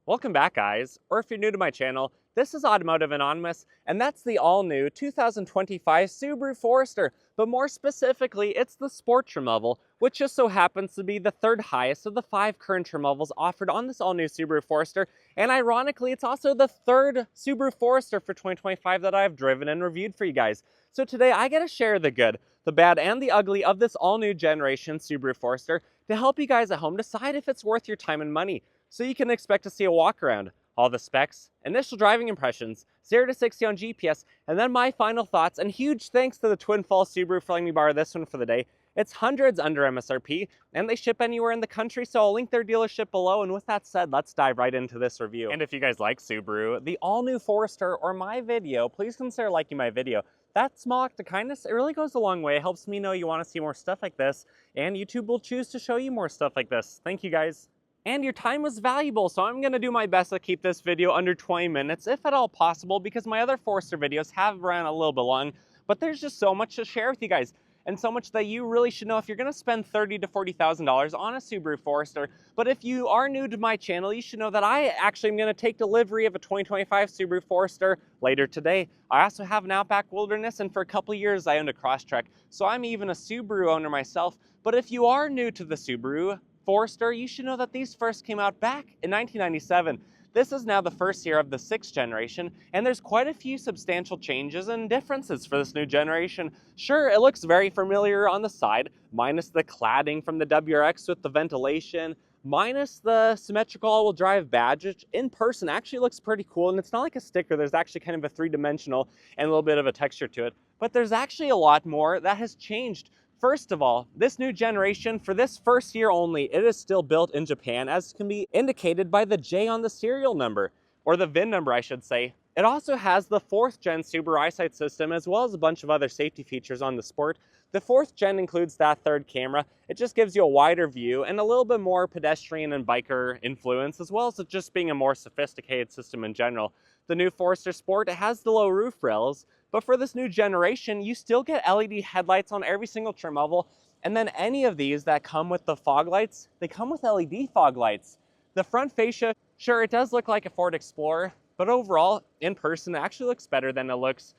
Welcome back, guys, or if you're new to my channel, this is Automotive Anonymous, and that's the all-new 2025 Subaru Forester, but more specifically, it's the Sport trim level, which just so happens to be the third highest of the 5 current trim levels offered on this all-new Subaru Forester, and ironically, it's also the third Subaru Forester for 2025 that I've driven and reviewed for you guys. So today, I get to share the good, the bad, and the ugly of this all-new generation Subaru Forester to help you guys at home decide if it's worth your time and money. So you can expect to see a walk around, all the specs, initial driving impressions, 0 to 60 on GPS, and then my final thoughts. And huge thanks to the Twin Falls Subaru for letting me borrow this one for the day. It's hundreds under MSRP, and they ship anywhere in the country, so I'll link their dealership below. And with that said, let's dive right into this review. And if you guys like Subaru, the all-new Forester, or my video, please consider liking my video. That small act of kindness, it really goes a long way. It helps me know you want to see more stuff like this, and YouTube will choose to show you more stuff like this. Thank you, guys. And your time was valuable, so I'm going to do my best to keep this video under 20 minutes, if at all possible, because my other Forester videos have ran a little bit long, but there's just so much to share with you guys, and so much that you really should know if you're going to spend $30,000 to $40,000 on a Subaru Forester. But if you are new to my channel, you should know that I actually am going to take delivery of a 2025 Subaru Forester later today. I also have an Outback Wilderness, and for a couple of years I owned a Crosstrek, so I'm even a Subaru owner myself. But if you are new to the Subaru Forester, you should know that these first came out back in 1997. This is now the first year of the 6th generation, and there's quite a few substantial changes and differences for this new generation. Sure, it looks very familiar on the side, minus the cladding from the WRX with the ventilation, minus the symmetrical all-wheel drive badge, which in person actually looks pretty cool, and it's not like a sticker. There's actually kind of a three-dimensional and a little bit of a texture to it, but there's actually a lot more that has changed. First of all, this new generation, for this first year only, it is still built in Japan, as can be indicated by the J on the serial number, or the VIN number, I should say. It also has the 4th gen Subaru EyeSight system, as well as a bunch of other safety features on the Sport. The 4th gen includes that third camera. It just gives you a wider view and a little bit more pedestrian and biker influence, as well as it just being a more sophisticated system in general. The new Forester Sport, it has the low roof rails, but for this new generation, you still get LED headlights on every single trim level. And then any of these that come with the fog lights, they come with LED fog lights. The front fascia, sure, it does look like a Ford Explorer, but overall, in person, it actually looks better than it looks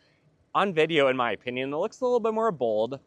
on video, in my opinion. It looks a little bit more bold.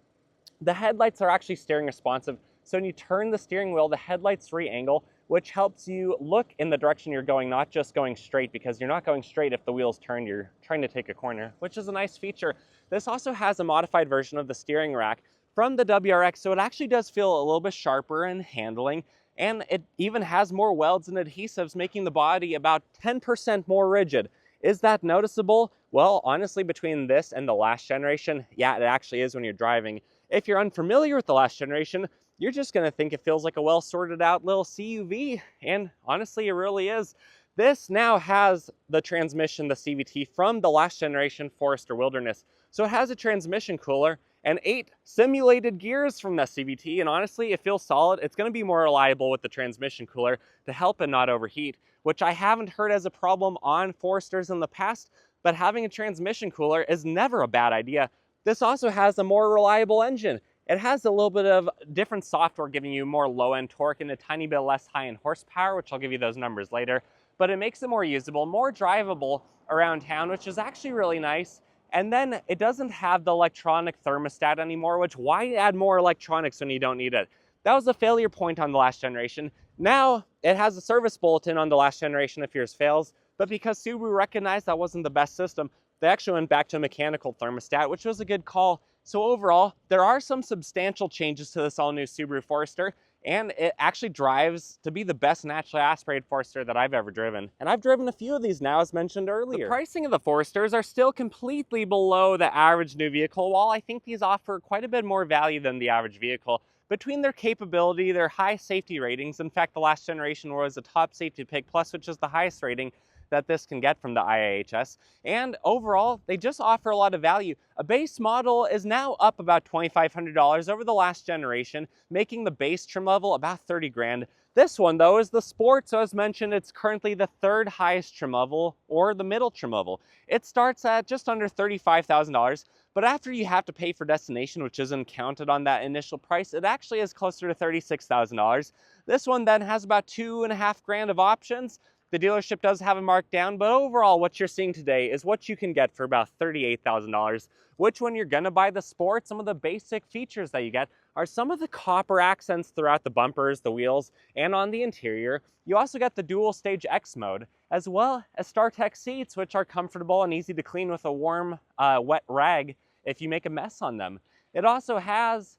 The headlights are actually steering responsive, so when you turn the steering wheel, the headlights re-angle, which helps you look in the direction you're going, not just going straight, because you're not going straight if the wheels turn, you're trying to take a corner, which is a nice feature. This also has a modified version of the steering rack from the WRX, so it actually does feel a little bit sharper in handling, and it even has more welds and adhesives, making the body about 10% more rigid. Is that noticeable? Well, honestly, between this and the last generation, yeah, it actually is when you're driving. If you're unfamiliar with the last generation, you're just going to think it feels like a well sorted out little CUV, and honestly, it really is. This now has the transmission, the CVT, from the last generation Forester Wilderness. So it has a transmission cooler and 8 simulated gears from the CVT, and honestly, it feels solid. It's going to be more reliable with the transmission cooler to help it not overheat, which I haven't heard as a problem on Foresters in the past, but having a transmission cooler is never a bad idea. This also has a more reliable engine. It has a little bit of different software giving you more low-end torque and a tiny bit less high-end horsepower, which I'll give you those numbers later. But it makes it more usable, more drivable around town, which is actually really nice. And then it doesn't have the electronic thermostat anymore, which why add more electronics when you don't need it? That was a failure point on the last generation. Now it has a service bulletin on the last generation if yours fails, but because Subaru recognized that wasn't the best system, they actually went back to a mechanical thermostat, which was a good call. So overall, there are some substantial changes to this all-new Subaru Forester, and it actually drives to be the best naturally aspirated Forester that I've ever driven. And I've driven a few of these now, as mentioned earlier. The pricing of the Foresters are still completely below the average new vehicle, while I think these offer quite a bit more value than the average vehicle. Between their capability, their high safety ratings, in fact, the last generation was a top safety pick plus, which is the highest rating that this can get from the IIHS, and overall they just offer a lot of value. A base model is now up about $2,500 over the last generation, making the base trim level about 30 grand. This one though is the Sport, so as mentioned, it's currently the 3rd highest trim level, or the middle trim level. It starts at just under $35,000, but after you have to pay for destination, which isn't counted on that initial price, it actually is closer to $36,000. This one then has about 2.5 grand of options, The dealership does have a markdown, but overall what you're seeing today is what you can get for about $38,000, which when you're gonna buy the Sport, some of the basic features that you get are some of the copper accents throughout the bumpers, the wheels, and on the interior. You also get the dual stage X mode, as well as StarTech seats, which are comfortable and easy to clean with a warm, wet rag if you make a mess on them. It also has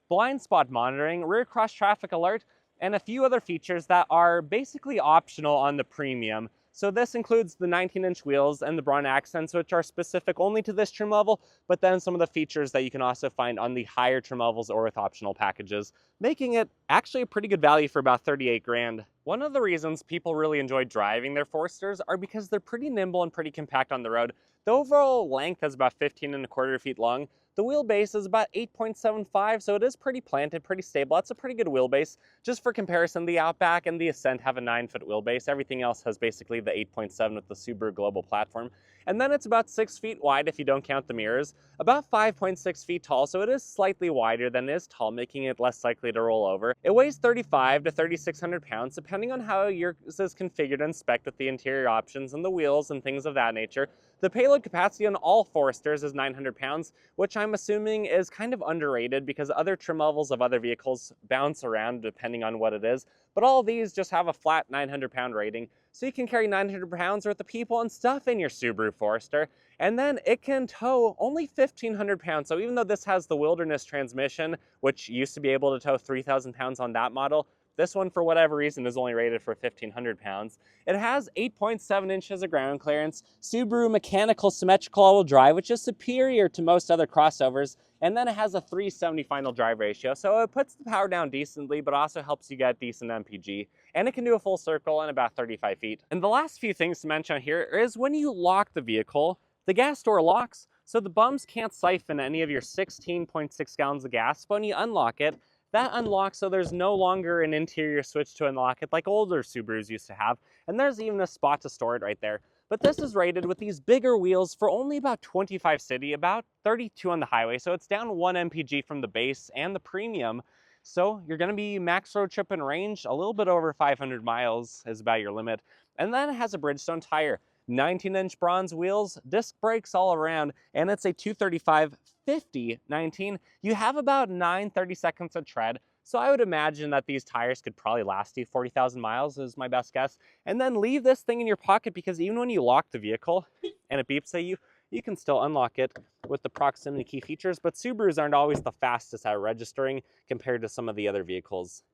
blind spot monitoring, rear cross traffic alert, and a few other features that are basically optional on the premium. So this includes the 19-inch wheels and the Braun accents, which are specific only to this trim level, but then some of the features that you can also find on the higher trim levels or with optional packages, making it actually a pretty good value for about 38 grand. One of the reasons people really enjoy driving their Foresters are because they're pretty nimble and pretty compact on the road. The overall length is about 15.25 feet long. The wheelbase is about 8.75, so it is pretty planted, pretty stable. That's a pretty good wheelbase. Just for comparison, the Outback and the Ascent have a 9-foot wheelbase. Everything else has basically the 8.7 with the Subaru Global platform. And then it's about 6 feet wide if you don't count the mirrors, about 5.6 feet tall, so it is slightly wider than it is tall, making it less likely to roll over. It weighs 35 to 3,600 pounds, depending on how yours is configured and spec'd with the interior options and the wheels and things of that nature. The payload capacity on all Foresters is 900 pounds, which I'm assuming is kind of underrated because other trim levels of other vehicles bounce around depending on what it is. But all these just have a flat 900-pound rating, so you can carry 900 pounds worth of people and stuff in your Subaru Forester, and then it can tow only 1,500 pounds. So even though this has the Wilderness transmission, which used to be able to tow 3,000 pounds on that model, this one, for whatever reason, is only rated for 1,500 pounds. It has 8.7 inches of ground clearance, Subaru mechanical symmetrical all-wheel drive, which is superior to most other crossovers, and then it has a 370 final drive ratio, so it puts the power down decently, but also helps you get decent MPG, and it can do a full circle in about 35 feet. And the last few things to mention here is when you lock the vehicle, the gas door locks, so the bums can't siphon any of your 16.6 gallons of gas, but when you unlock it, that unlocks so there's no longer an interior switch to unlock it like older Subarus used to have, and there's even a spot to store it right there. But this is rated with these bigger wheels for only about 25 city, about 32 on the highway, so it's down 1 mpg from the base and the premium. So you're going to be max road trip and range, a little bit over 500 miles is about your limit. And then it has a Bridgestone tire, 19-inch bronze wheels, disc brakes all around, and it's a 235/50/19. You have about 9 30-seconds of tread, so I would imagine that these tires could probably last you 40,000 miles is my best guess. And then leave this thing in your pocket, because even when you lock the vehicle and it beeps at you, you can still unlock it with the proximity key features, but Subarus aren't always the fastest at registering compared to some of the other vehicles.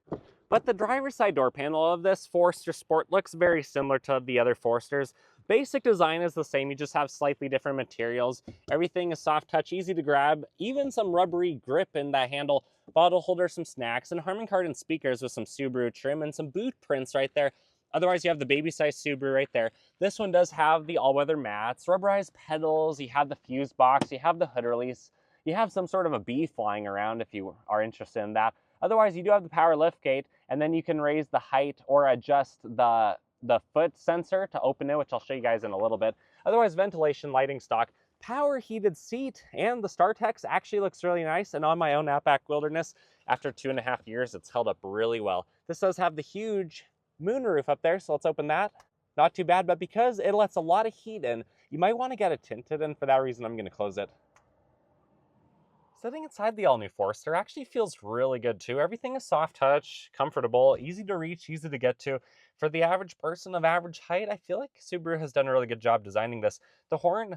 But the driver's side door panel of this Forester Sport looks very similar to the other Foresters. Basic design is the same, you just have slightly different materials. Everything is soft touch, easy to grab, even some rubbery grip in that handle, bottle holder, some snacks, and Harman Kardon speakers with some Subaru trim and some boot prints right there. Otherwise, you have the baby-sized Subaru right there. This one does have the all-weather mats, rubberized pedals, you have the fuse box, you have the hood release, you have some sort of a bee flying around if you are interested in that. Otherwise, you do have the power lift gate, and then you can raise the height or adjust the foot sensor to open it, which I'll show you guys in a little bit. Otherwise, ventilation, lighting stock, power heated seat, and the StarTech actually looks really nice. And on my own Outback Wilderness, after 2.5 years, it's held up really well. This does have the huge moonroof up there, so let's open that. Not too bad, but because it lets a lot of heat in, you might want to get it tinted, and for that reason, I'm going to close it. Sitting inside the all-new Forester actually feels really good too. Everything is soft touch, comfortable, easy to reach, easy to get to. For the average person of average height, I feel like Subaru has done a really good job designing this. The horn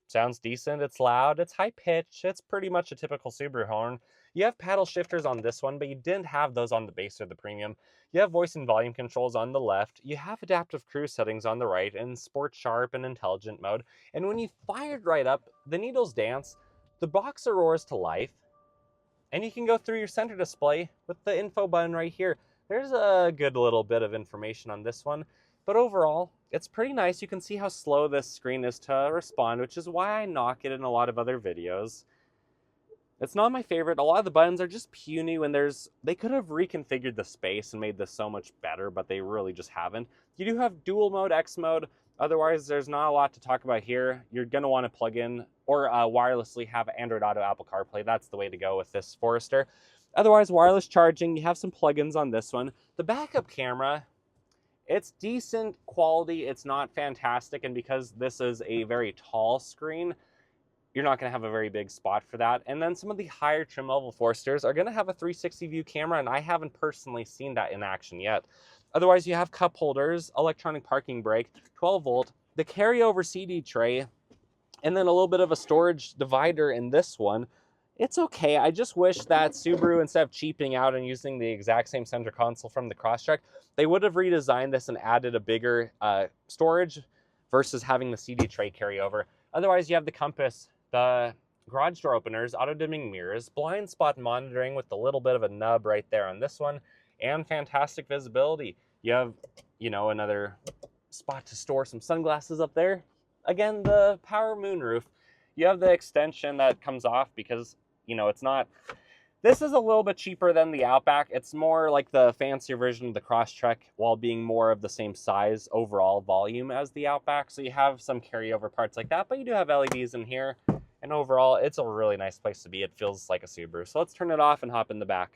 sounds decent, it's loud, it's high pitch, it's pretty much a typical Subaru horn. You have paddle shifters on this one, but you didn't have those on the base or the premium. You have voice and volume controls on the left, you have adaptive cruise settings on the right, and sport, sharp, and intelligent mode. And when you fire it right up, the needles dance, the boxer roars to life, and you can go through your center display with the info button right here. There's a good little bit of information on this one, but overall, it's pretty nice. You can see how slow this screen is to respond, which is why I knock it in a lot of other videos. It's not my favorite. A lot of the buttons are just puny when they could have reconfigured the space and made this so much better, but they really just haven't. You do have dual mode, X mode. Otherwise, there's not a lot to talk about here. You're going to want to plug in or wirelessly have Android Auto, Apple CarPlay. That's the way to go with this Forester. Otherwise, wireless charging, you have some plugins on this one. The backup camera It's decent quality, it's not fantastic, and because this is a very tall screen, you're not going to have a very big spot for that. And then some of the higher trim level Foresters are going to have a 360 view camera, and I haven't personally seen that in action yet. Otherwise, you have cup holders, electronic parking brake, 12 volt, the carryover CD tray, and then a little bit of a storage divider in this one. It's okay. I just wish that Subaru, instead of cheaping out and using the exact same center console from the Crosstrek, they would have redesigned this and added a bigger storage versus having the CD tray carryover. Otherwise, you have the compass, the garage door openers, auto-dimming mirrors, blind spot monitoring with a little bit of a nub right there on this one, and fantastic visibility. You have, another spot to store some sunglasses up there. Again, the power moonroof. You have the extension that comes off because, it's not... This is a little bit cheaper than the Outback. It's more like the fancier version of the Crosstrek while being more of the same size overall volume as the Outback. So you have some carryover parts like that, but you do have LEDs in here. And overall, it's a really nice place to be. It feels like a Subaru. So let's turn it off and hop in the back.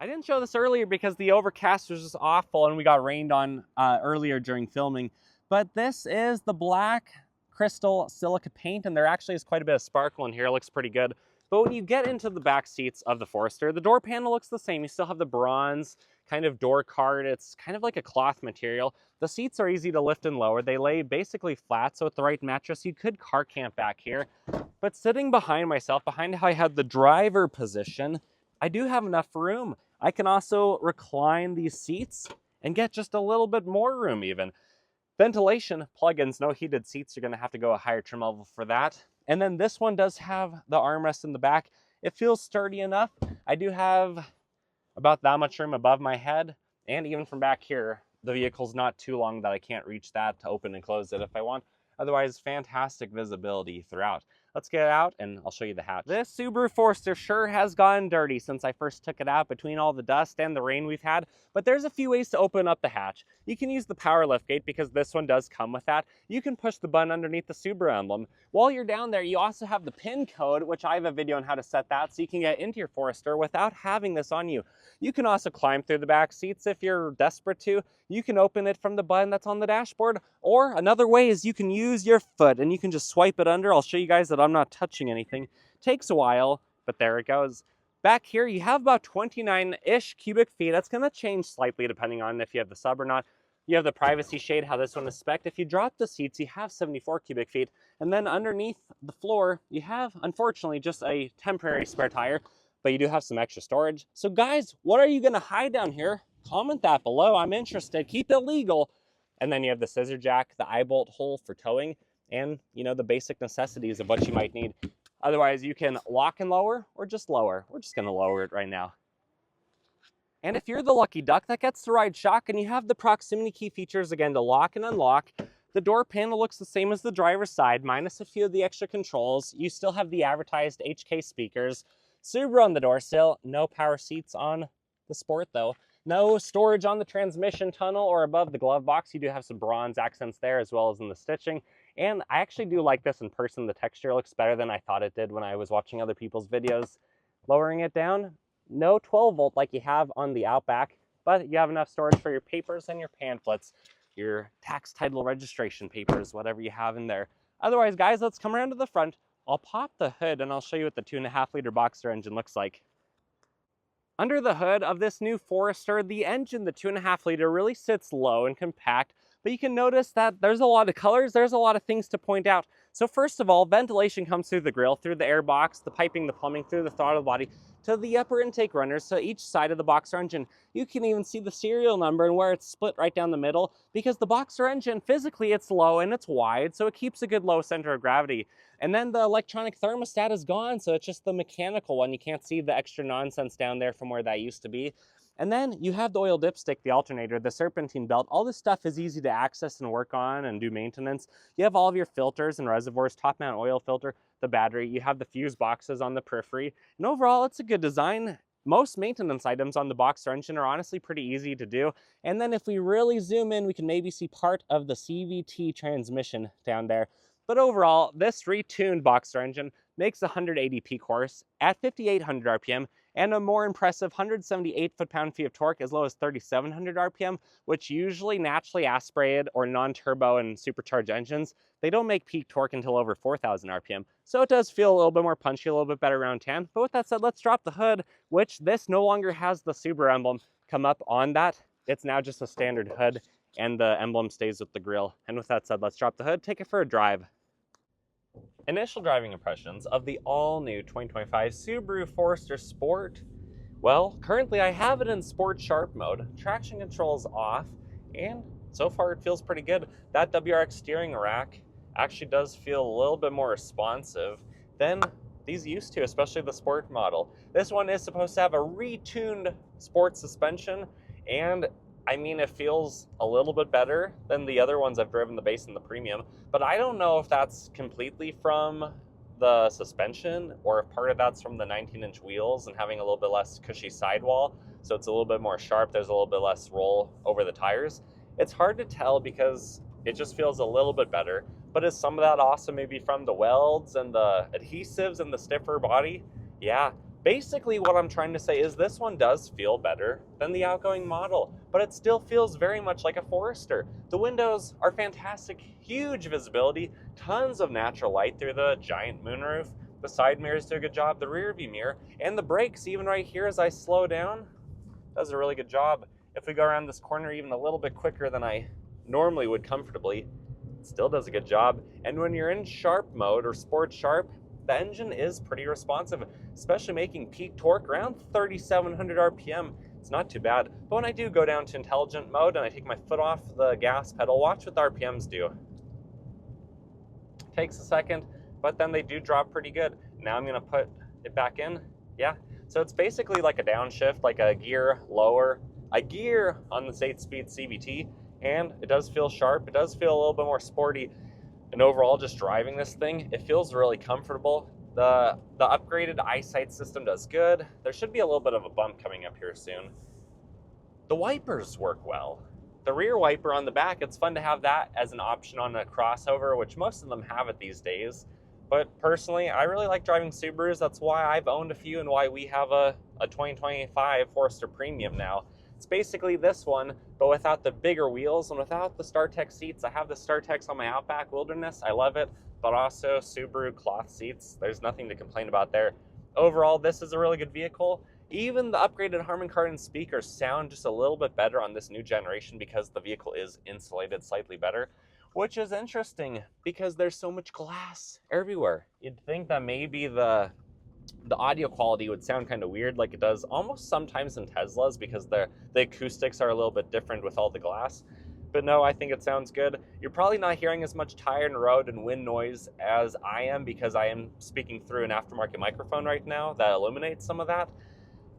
I didn't show this earlier because the overcast was just awful and we got rained on earlier during filming. But this is the black crystal silica paint, and there actually is quite a bit of sparkle in here. It looks pretty good. But when you get into the back seats of the Forester, the door panel looks the same. You still have the bronze kind of door card. It's kind of like a cloth material. The seats are easy to lift and lower. They lay basically flat, so with the right mattress, you could car camp back here. But sitting behind myself, behind how I had the driver position, I do have enough room. I can also recline these seats and get just a little bit more room even. Ventilation, plugins, no heated seats. You're going to have to go a higher trim level for that. And then this one does have the armrest in the back. It feels sturdy enough. I do have about that much room above my head. And even from back here, the vehicle's not too long that I can't reach that to open and close it if I want. Otherwise, fantastic visibility throughout. Let's get it out and I'll show you the hatch. This Subaru Forester sure has gotten dirty since I first took it out between all the dust and the rain we've had, but there's a few ways to open up the hatch. You can use the power liftgate because this one does come with that. You can push the button underneath the Subaru emblem. While you're down there, you also have the PIN code, which I have a video on how to set that so you can get into your Forester without having this on you. You can also climb through the back seats if you're desperate to. You can open it from the button that's on the dashboard, or another way is you can use your foot and you can just swipe it under. I'll show you guys that I'm not touching anything. Takes a while, but there it goes. Back here, you have about 29-ish cubic feet. That's going to change slightly depending on if you have the sub or not. You have the privacy shade, how this one is spec'd. If you drop the seats, you have 74 cubic feet. And then underneath the floor, you have, unfortunately, just a temporary spare tire, but you do have some extra storage. So guys, what are you going to hide down here? Comment that below. I'm interested. Keep it legal. And then you have the scissor jack, the eye bolt hole for towing, and, the basic necessities of what you might need. Otherwise, you can lock and lower or just lower. We're just going to lower it right now. And if you're the lucky duck that gets to ride shotgun, you have the proximity key features again to lock and unlock. The door panel looks the same as the driver's side, minus a few of the extra controls. You still have the advertised HK speakers. Subaru on the door sill. No power seats on the Sport though. No storage on the transmission tunnel or above the glove box. You do have some bronze accents there as well as in the stitching. And I actually do like this in person. The texture looks better than I thought it did when I was watching other people's videos. Lowering it down, no 12 volt like you have on the Outback, but you have enough storage for your papers and your pamphlets, your tax title registration papers, whatever you have in there. Otherwise, guys, let's come around to the front. I'll pop the hood and I'll show you what the 2.5 liter Boxer engine looks like. Under the hood of this new Forester, the engine, the 2.5 liter, really sits low and compact, but you can notice that there's a lot of colors, there's a lot of things to point out. So first of all, ventilation comes through the grille, through the air box, the piping, the plumbing, through the throttle body, to the upper intake runners, to each side of the Boxer engine. You can even see the serial number and where it's split right down the middle, because the Boxer engine, physically it's low and it's wide, so it keeps a good low center of gravity. And then the electronic thermostat is gone, so it's just the mechanical one. You can't see the extra nonsense down there from where that used to be. And then you have the oil dipstick, the alternator, the serpentine belt. All this stuff is easy to access and work on and do maintenance. You have all of your filters and reservoirs, top mount oil filter, the battery. You have the fuse boxes on the periphery. And overall, it's a good design. Most maintenance items on the Boxer engine are honestly pretty easy to do. And then if we really zoom in, we can maybe see part of the CVT transmission down there. But overall, this retuned Boxer engine makes 180 peak horse at 5,800 RPM and a more impressive 178 foot-pound-feet of torque as low as 3,700 RPM, which usually naturally aspirated or non-turbo and supercharged engines, they don't make peak torque until over 4,000 RPM. So it does feel a little bit more punchy, a little bit better around town. But with that said, let's drop the hood, which this no longer has the Subaru emblem come up on that. It's now just a standard hood, and the emblem stays with the grille. And with that said, let's drop the hood, take it for a drive. Initial driving impressions of the all-new 2025 Subaru Forester Sport. Well, currently I have it in Sport Sharp mode. Traction control is off, and so far it feels pretty good. That WRX steering rack actually does feel a little bit more responsive than these used to, especially the Sport model. This one is supposed to have a retuned sport suspension, and I mean, it feels a little bit better than the other ones I've driven, the base and the premium, but I don't know if that's completely from the suspension or if part of that's from the 19-inch wheels and having a little bit less cushy sidewall, so it's a little bit more sharp, there's a little bit less roll over the tires. It's hard to tell because it just feels a little bit better, but is some of that also maybe from the welds and the adhesives and the stiffer body? Yeah. Basically, what I'm trying to say is this one does feel better than the outgoing model, but it still feels very much like a Forester. The windows are fantastic, huge visibility, tons of natural light through the giant moonroof. The side mirrors do a good job, the rear view mirror, and the brakes, even right here as I slow down, does a really good job. If we go around this corner even a little bit quicker than I normally would comfortably, it still does a good job. And when you're in Sharp mode or Sport Sharp, the engine is pretty responsive, especially making peak torque around 3,700 RPM. It's not too bad. But when I do go down to intelligent mode and I take my foot off the gas pedal, watch what the RPMs do. Takes a second, but then they do drop pretty good. Now I'm gonna put it back in. Yeah, so it's basically like a downshift, like a gear lower, a gear on this 8-speed CVT, and it does feel sharp. It does feel a little bit more sporty. And overall, just driving this thing, it feels really comfortable. The upgraded eyesight system does good. There should be a little bit of a bump coming up here soon. The wipers work well. The rear wiper on the back, it's fun to have that as an option on a crossover, which most of them have it these days. But personally, I really like driving Subarus. That's why I've owned a few and why we have a 2025 Forester Premium now. It's basically this one, but without the bigger wheels and without the StarTech seats. I have the StarTechs on my Outback Wilderness. I love it, but also Subaru cloth seats. There's nothing to complain about there. Overall, this is a really good vehicle. Even the upgraded Harman Kardon speakers sound just a little bit better on this new generation because the vehicle is insulated slightly better, which is interesting because there's so much glass everywhere. You'd think that maybe the audio quality would sound kind of weird like it does almost sometimes in Teslas because the acoustics are a little bit different with all the glass. But no, I think it sounds good. You're probably not hearing as much tire and road and wind noise as I am because I am speaking through an aftermarket microphone right now that illuminates some of that.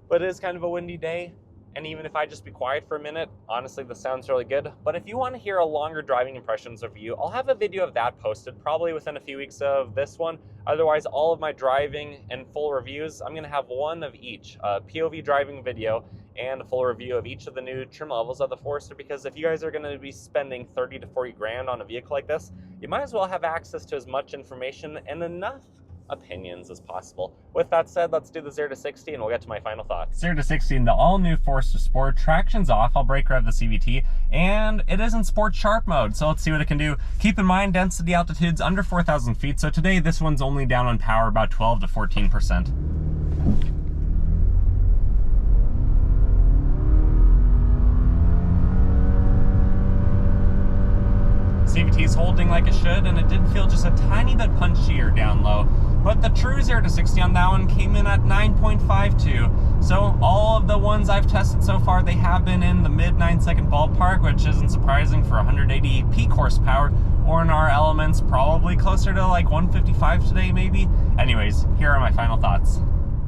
But it is kind of a windy day, and even if I just be quiet for a minute, honestly, this sounds really good. But if you want to hear a longer driving impressions review, I'll have a video of that posted probably within a few weeks of this one. Otherwise, all of my driving and full reviews, I'm going to have one of each, a POV driving video and a full review of each of the new trim levels of the Forester, because if you guys are going to be spending 30 to 40 grand on a vehicle like this, you might as well have access to as much information and enough opinions as possible. With that said, let's do the 0 to 60 and we'll get to my final thoughts. 0 to 60 in the all-new Forester Sport. Traction's off. I'll brake rev the CVT, and it is in Sport Sharp mode, so let's see what it can do. Keep in mind, density altitude's under 4,000 feet, so today this one's only down on power about 12 to 14%. CVT's holding like it should, and it did feel just a tiny bit punchier down low. But the true 0 to 60 on that one came in at 9.52. So all of the ones I've tested so far, they have been in the mid 9-second ballpark, which isn't surprising for 180 peak horsepower, or in our elements, probably closer to like 155 today, maybe. Anyways, here are my final thoughts.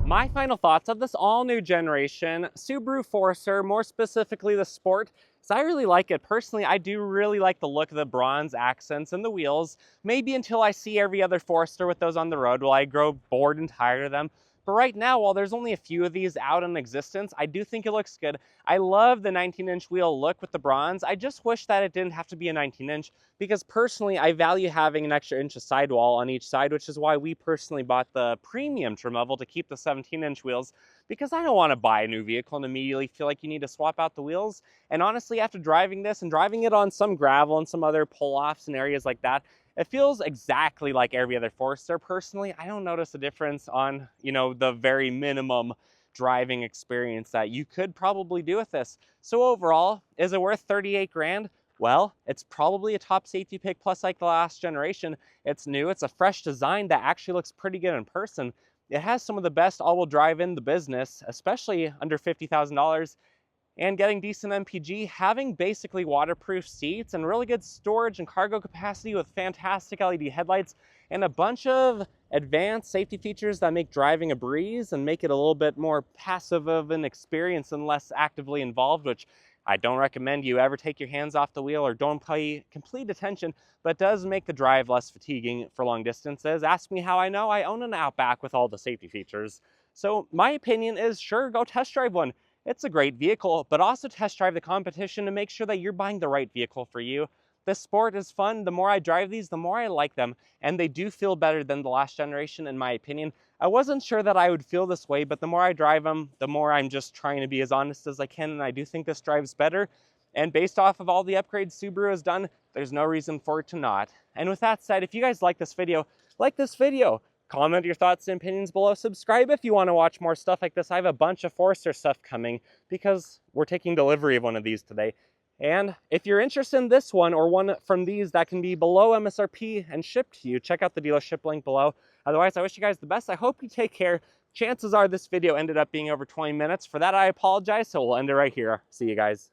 My final thoughts of this all-new generation Subaru Forester, more specifically the Sport, is I really like it. Personally, I do really like the look of the bronze accents and the wheels, maybe until I see every other Forester with those on the road will I grow bored and tired of them. But right now, while there's only a few of these out in existence, I do think it looks good. I love the 19-inch wheel look with the bronze. I just wish that it didn't have to be a 19-inch because personally, I value having an extra inch of sidewall on each side, which is why we personally bought the premium trim level to keep the 17-inch wheels, because I don't want to buy a new vehicle and immediately feel like you need to swap out the wheels. And honestly, after driving this and driving it on some gravel and some other pull-offs and areas like that, it feels exactly like every other Forester. Personally, I don't notice a difference on, the very minimum driving experience that you could probably do with this. So overall, is it worth 38 grand? Well, it's probably a top safety pick, plus like the last generation. It's new, it's a fresh design that actually looks pretty good in person. It has some of the best all-wheel drive in the business, especially under $50,000. And getting decent MPG, having basically waterproof seats and really good storage and cargo capacity with fantastic LED headlights and a bunch of advanced safety features that make driving a breeze and make it a little bit more passive of an experience and less actively involved, which I don't recommend you ever take your hands off the wheel or don't pay complete attention, but does make the drive less fatiguing for long distances. Ask me how I know. I own an Outback with all the safety features. So my opinion is, sure, go test drive one. It's a great vehicle, but also test drive the competition to make sure that you're buying the right vehicle for you. The Sport is fun. The more I drive these, the more I like them, and they do feel better than the last generation, in my opinion. I wasn't sure that I would feel this way, but the more I drive them, the more I'm just trying to be as honest as I can, and I do think this drives better. And based off of all the upgrades Subaru has done, there's no reason for it to not. And with that said, if you guys like this video, comment your thoughts and opinions below. Subscribe if you want to watch more stuff like this. I have a bunch of Forester stuff coming because we're taking delivery of one of these today. And if you're interested in this one or one from these that can be below MSRP and shipped to you, check out the dealership link below. Otherwise, I wish you guys the best. I hope you take care. Chances are this video ended up being over 20 minutes. For that, I apologize, so we'll end it right here. See you guys.